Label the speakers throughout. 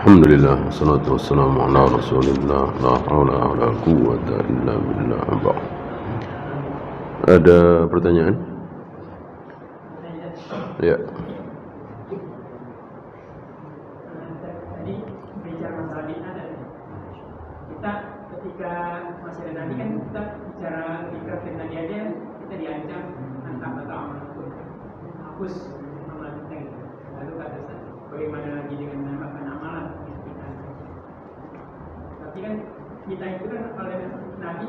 Speaker 1: Alhamdulillah, wassalatu wassalamu ala rasulillah, la hawla wa la quwwata illa billah. Ada pertanyaan? Ya.
Speaker 2: Tadi bicara masalah bid'ah dan kita ketika masih ada Nabi kan kita bicara fikir Nabi aja kita diancam antara atau amal itu hapus amal kita gitu. Lalu kata Ustaz, bagaimana lagi dengan menambahkan amalan kita? Tapi kan kita itu kan oleh Nabi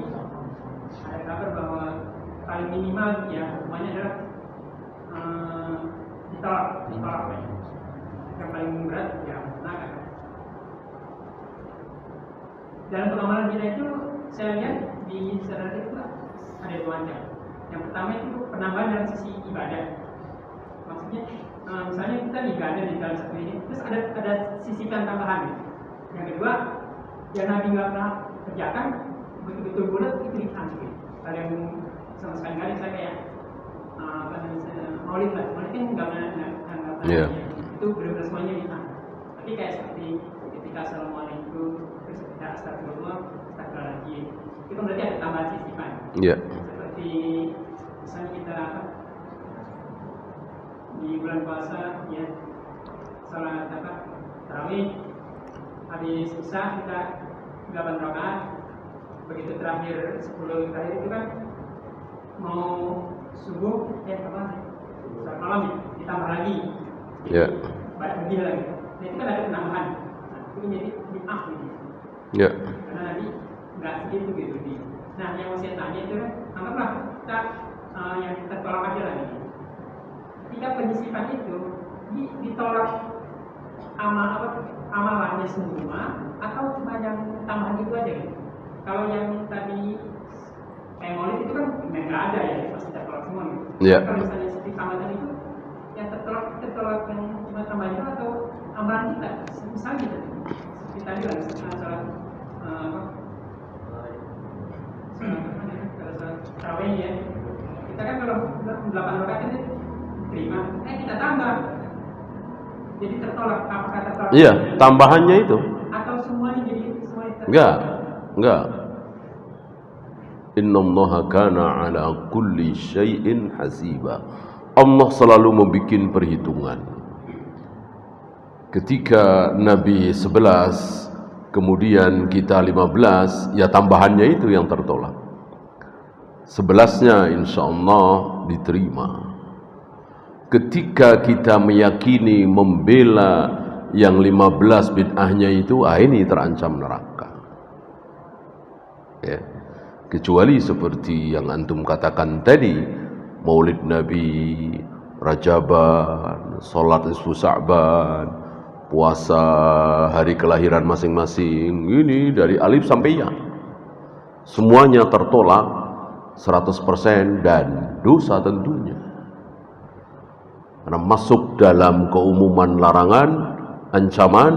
Speaker 2: ada kabar bahwa paling minimal ya hukumannya adalah ditolak ya. Yang paling berat ya musnahkan. Dalam pengamalan kita itu saya lihat di sadar itu ada dua macam. Yang pertama itu penambahan dalam sisi ibadah. Maksudnya misalnya kita ibadah di dalam satu ini, terus ada sisipan tambahan. Yang kedua, yang Nabi nggak pernah kerjakan betul-betul bulat itu diambil. Kalau yang sama sekali nggak ada saya kayak maulid lah, maulid kan nggak pernah itu benar-benar semuanya kita. Tapi kayak seperti ketika assalamualaikum, terus ketika astagfirullah, astagfirullahaladzim, itu berarti ada tambahan sisipan. Seperti misalnya kita di bulan puasa, ya salat tarawih, habis isya kita 8 rakaat, begitu terakhir 10 terakhir itu kan mau subuh, salat malam ditambah lagi. Lebih lagi. Nah, itu kan ada penambahan. Nah, itu menjadi bid'ah gitu. Karena Nabi nggak segitu gitu. Nah, yang mau saya tanya itu kan, anggaplah kita yang kita tolak aja lah gitu. Ketika penyisipan itu ditolak amalannya semua atau cuma yang tambahan itu aja gitu. Kalau yang tadi maulid itu kan nggak ada ya, pasti kita tolak semua gitu. Kalau misalnya seperti tambahan itu yang tertolak yang cuma tambahan itu atau amalan kita, misalnya gitu. Seperti tadi lah, salat tarawih ya. Kita kan kalau 8 rakaat itu terima, kita tambah. Jadi tertolak, apakah tertolak?
Speaker 1: Iya, tambahannya itu.
Speaker 2: Atau semuanya jadi semuanya
Speaker 1: tertolak? Enggak. Innallaha kana ala kulli syai'in hasiba. Allah selalu membuat perhitungan. Ketika Nabi 11, kemudian kita 15, ya tambahannya itu yang tertolak. 11-nya insya Allah diterima. Ketika kita meyakini membela yang 15 bid'ahnya itu, ini terancam neraka. Ya. Kecuali seperti yang antum katakan tadi, Maulid Nabi, Rajaban, Salat Nisfu Sa'ban, puasa hari kelahiran masing-masing, ini dari alif sampai ya. Semuanya tertolak 100% dan dosa tentunya. Karena masuk dalam keumuman larangan, ancaman,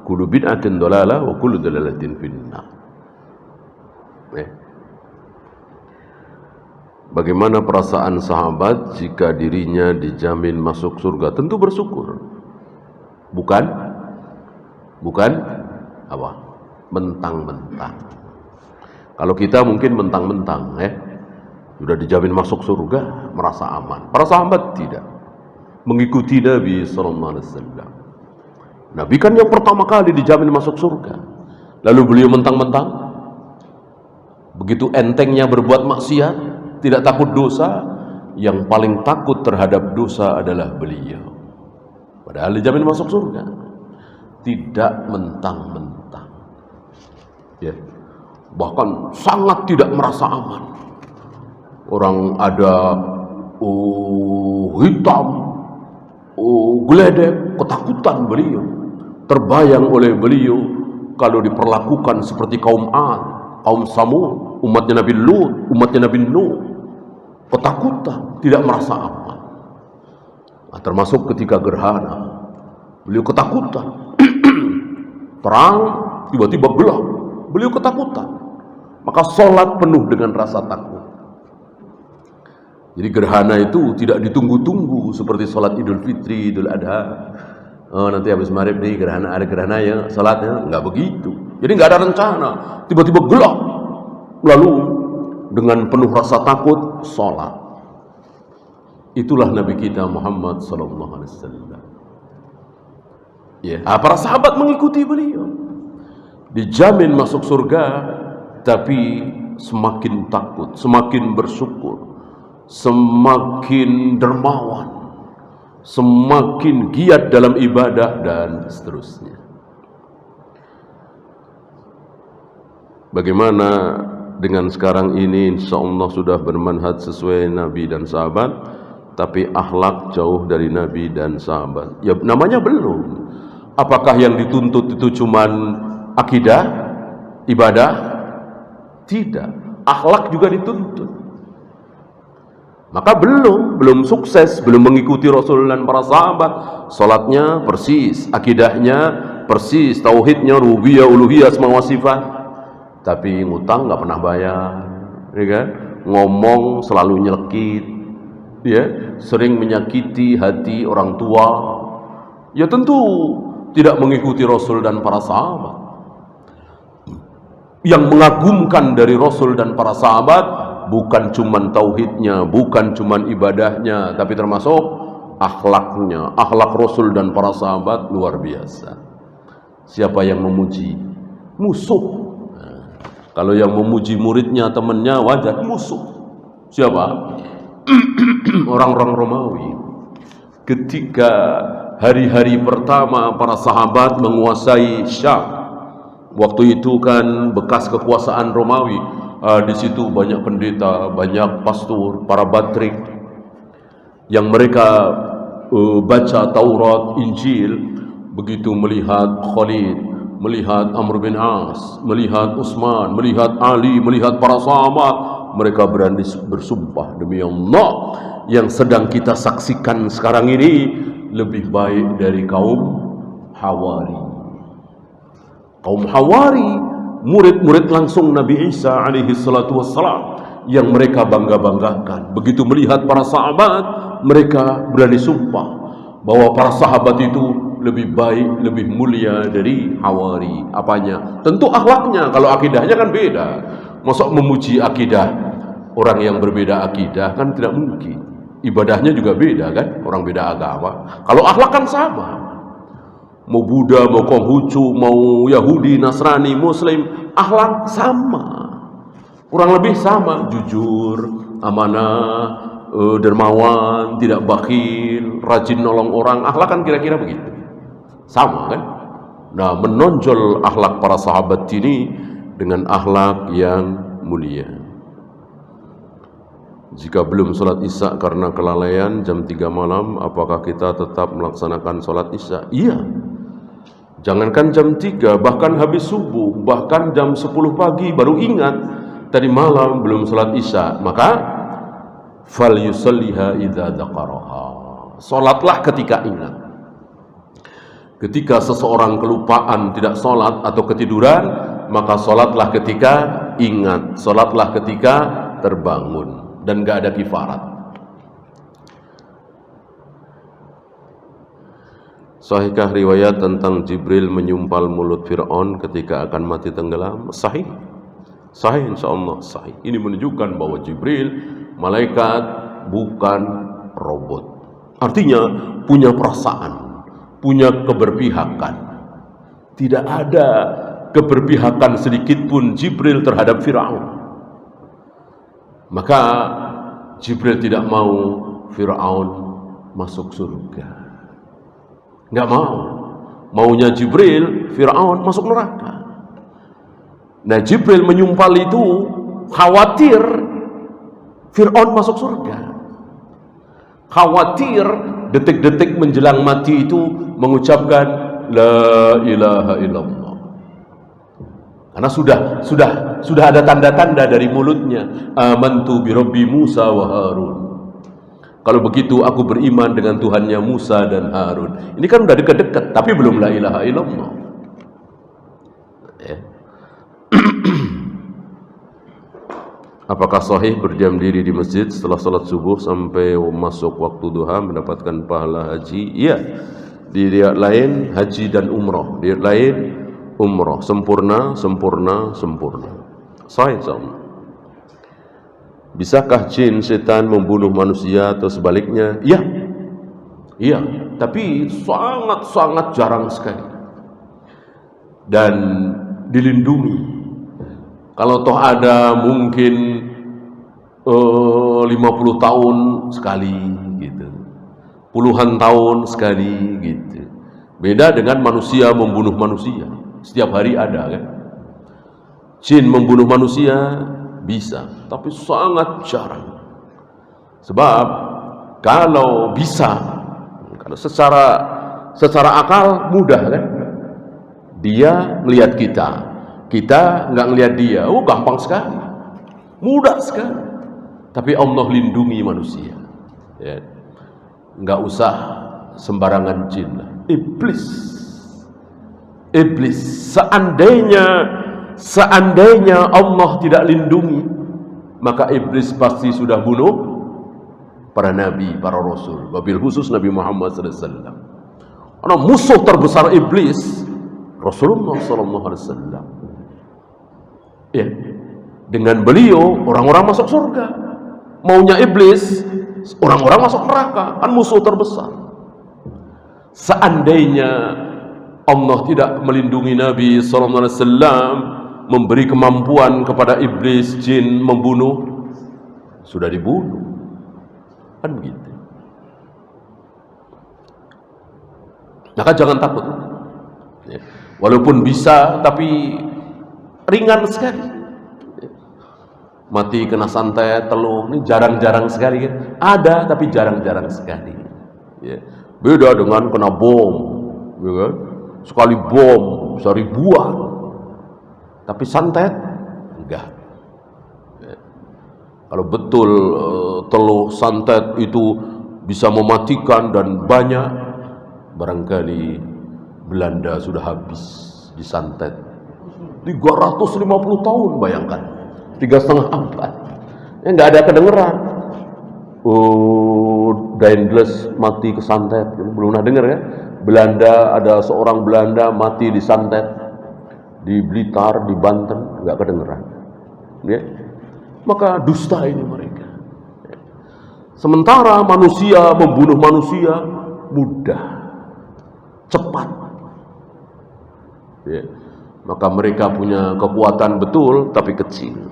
Speaker 1: kullu bid'atin dhalalah wa kullu dhalalatin finnar. Bagaimana perasaan sahabat jika dirinya dijamin masuk surga? Tentu bersyukur. Bukan apa? Mentang-mentang. Kalau kita mungkin mentang-mentang, sudah dijamin masuk surga, merasa aman. Para sahabat tidak. Mengikuti Nabi SAW. Nabi kan yang pertama kali dijamin masuk surga. Lalu beliau mentang-mentang. Begitu entengnya berbuat maksiat, tidak takut dosa, yang paling takut terhadap dosa adalah beliau. Padahal dijamin masuk surga. Tidak mentang-mentang. Ya. Bahkan sangat tidak merasa aman. Orang ada hitam, geledek, ketakutan beliau. Terbayang oleh beliau kalau diperlakukan seperti kaum Ad, kaum Samud, umatnya Nabi Lut, umatnya Nabi Nuh. Ketakutan, tidak merasa aman. Termasuk ketika gerhana, beliau ketakutan. Terang, tiba-tiba gelap, beliau ketakutan. Maka sholat penuh dengan rasa takut. Jadi gerhana itu tidak ditunggu-tunggu seperti sholat Idul Fitri, Idul Adha. Oh, nanti habis maghrib di gerhana, ada gerhana ya, salatnya nggak begitu. Jadi nggak ada rencana, tiba-tiba gelap, lalu dengan penuh rasa takut salat. Itulah Nabi kita Muhammad sallallahu alaihi wasallam. Ya, para sahabat mengikuti beliau. Dijamin masuk surga, tapi semakin takut, semakin bersyukur, semakin dermawan, semakin giat dalam ibadah dan seterusnya. Bagaimana dengan sekarang ini? Insya Allah sudah bermanhaj sesuai Nabi dan sahabat, tapi akhlak jauh dari Nabi dan sahabat. Ya namanya belum. Apakah yang dituntut itu cuman akidah, ibadah? Tidak. Akhlak juga dituntut. Maka belum sukses, belum mengikuti Rasul dan para sahabat. Salatnya persis, akidahnya persis, tauhidnya rububiyah, uluhiyah, asma wa sifat. Tapi ngutang nggak pernah bayar, ya kan? Ngomong selalu nyelekit, ya, sering menyakiti hati orang tua. Ya tentu tidak mengikuti Rasul dan para sahabat. Yang mengagumkan dari Rasul dan para sahabat bukan cuman tauhidnya, bukan cuman ibadahnya, tapi termasuk akhlaknya. Akhlak Rasul dan para sahabat luar biasa. Siapa yang memuji? Musuh. Nah, kalau yang memuji muridnya, temannya, wajar. Musuh. Siapa? Orang-orang Romawi. Ketika hari-hari pertama para sahabat menguasai Syam, waktu itu kan bekas kekuasaan Romawi. Di situ banyak pendeta, banyak pastor, para batrik yang mereka baca Taurat, Injil. Begitu melihat Khalid, melihat Amr bin As, melihat Utsman, melihat Ali, melihat para sahabat, mereka berani bersumpah, demi Allah, yang sedang kita saksikan sekarang ini lebih baik dari kaum Hawari. Kaum Hawari, murid-murid langsung Nabi Isa alaihi salatu wassalam, yang mereka bangga-banggakan. Begitu melihat para sahabat, mereka berani sumpah bahwa para sahabat itu lebih baik, lebih mulia dari Hawari. Apanya? Tentu akhlaknya. Kalau akidahnya kan beda. Masa memuji akidah orang yang berbeda akidah kan tidak mungkin. Ibadahnya juga beda kan, orang beda agama. Kalau akhlak kan sama. Mau Buddha, mau Konghucu, mau Yahudi, Nasrani, Muslim, akhlak sama, kurang lebih sama. Jujur, amanah, dermawan, tidak bakhil, rajin nolong orang. Akhlak kan kira-kira begitu, sama kan. Nah, menonjol akhlak para sahabat ini dengan akhlak yang mulia. Jika belum sholat isya karena kelalaian jam 3 malam, apakah kita tetap melaksanakan sholat isya? Iya. Jangankan jam 3, bahkan habis subuh, bahkan jam 10 pagi baru ingat tadi malam belum sholat isya, maka fal yusalliha idza dzaqaraha. Sholatlah ketika ingat. Ketika seseorang kelupaan tidak sholat atau ketiduran, maka sholatlah ketika ingat, sholatlah ketika terbangun. Dan gak ada kifarat. Sahihkah riwayat tentang Jibril menyumpal mulut Fir'aun ketika akan mati tenggelam? Sahih. Sahih, insyaAllah sahih. Ini menunjukkan bahwa Jibril malaikat bukan robot. Artinya punya perasaan, punya keberpihakan. Tidak ada keberpihakan sedikit pun Jibril terhadap Fir'aun. Maka Jibril tidak mau Fir'aun masuk surga. Nggak mau. Maunya Jibril, Fir'aun masuk neraka. Nah, Jibril menyumpal itu khawatir Fir'aun masuk surga. Khawatir detik-detik menjelang mati itu mengucapkan La ilaha illallah. Karena sudah ada tanda-tanda dari mulutnya. Amantu bi Rabbi Musa wa Harun. Kalau begitu aku beriman dengan Tuhannya Musa dan Harun. Ini kan udah dekat-dekat, tapi belum la ilaha illallah. Ya. Apakah sahih berdiam diri di masjid setelah salat subuh sampai masuk waktu duha mendapatkan pahala haji? Iya. Di riwayat lain haji dan umrah, di riwayat lain umrah, sempurna, sempurna, sempurna. Sahih sama. Bisakah jin setan membunuh manusia atau sebaliknya? Iya. Iya, tapi sangat-sangat jarang sekali. Dan dilindungi. Kalau toh ada mungkin 50 tahun sekali gitu. Puluhan tahun sekali gitu. Beda dengan manusia membunuh manusia. Setiap hari ada kan. Jin membunuh manusia bisa, tapi sangat jarang. Sebab kalau bisa, kalau secara akal mudah kan. Dia melihat kita nggak ngelihat dia. Oh, gampang sekali. Mudah sekali. Tapi Allah lindungi manusia. Ya. Nggak usah sembarangan jin. Iblis. Seandainya Allah tidak lindungi, maka iblis pasti sudah bunuh para nabi, para rasul. Wabil khusus Nabi Muhammad SAW. Karena musuh terbesar iblis Rasulullah SAW. Ya, dengan beliau orang-orang masuk surga. Maunya iblis orang-orang masuk neraka. Kan musuh terbesar. Seandainya Allah tidak melindungi Nabi SAW, memberi kemampuan kepada iblis jin membunuh, sudah dibunuh. Kan begitu. Maka jangan takut. Ya. Walaupun bisa, tapi ringan sekali. Mati kena santet, teluh, ini jarang-jarang sekali kan? Ada, tapi jarang-jarang sekali. Ya. Beda dengan kena bom, ya kan? Sekali bom bisa ribuan, tapi santet enggak. Ya. Kalau betul teluh santet itu bisa mematikan dan banyak, barangkali Belanda sudah habis disantet 350 tahun, bayangkan 3,5 abad ya, nggak ada kedengeran. Daendels mati kesantet, belum pernah dengar ya. Belanda, ada seorang Belanda mati disantet di Blitar, di Banten, nggak kedengeran ya. Maka dusta ini mereka. Sementara manusia membunuh manusia mudah, cepat. Ya. Maka mereka punya kekuatan betul, tapi kecil.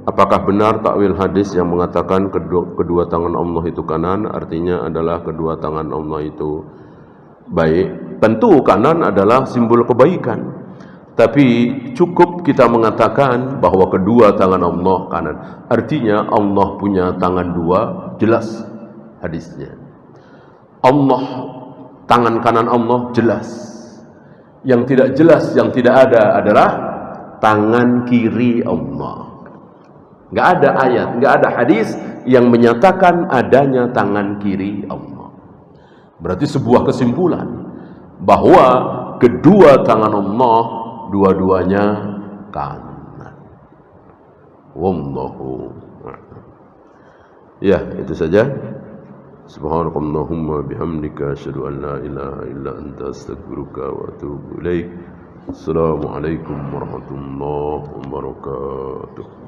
Speaker 1: Apakah benar takwil hadis yang mengatakan kedua tangan Allah itu kanan, artinya adalah kedua tangan Allah itu baik? Tentu kanan adalah simbol kebaikan. Tapi cukup kita mengatakan bahwa kedua tangan Allah kanan. Artinya Allah punya tangan dua, jelas hadisnya. Allah, tangan kanan Allah jelas. Yang tidak jelas, yang tidak ada adalah tangan kiri Allah. Nggak ada ayat, nggak ada hadis yang menyatakan adanya tangan kiri Allah. Berarti sebuah kesimpulan bahwa kedua tangan Allah dua-duanya kanan. Wallahu a'lam. Ya, itu saja. Subhanakallahumma bihamdika asyhadu an la ilaha illa anta astaghfiruka wa atubu ilaik. Assalamualaikum warahmatullahi wabarakatuh.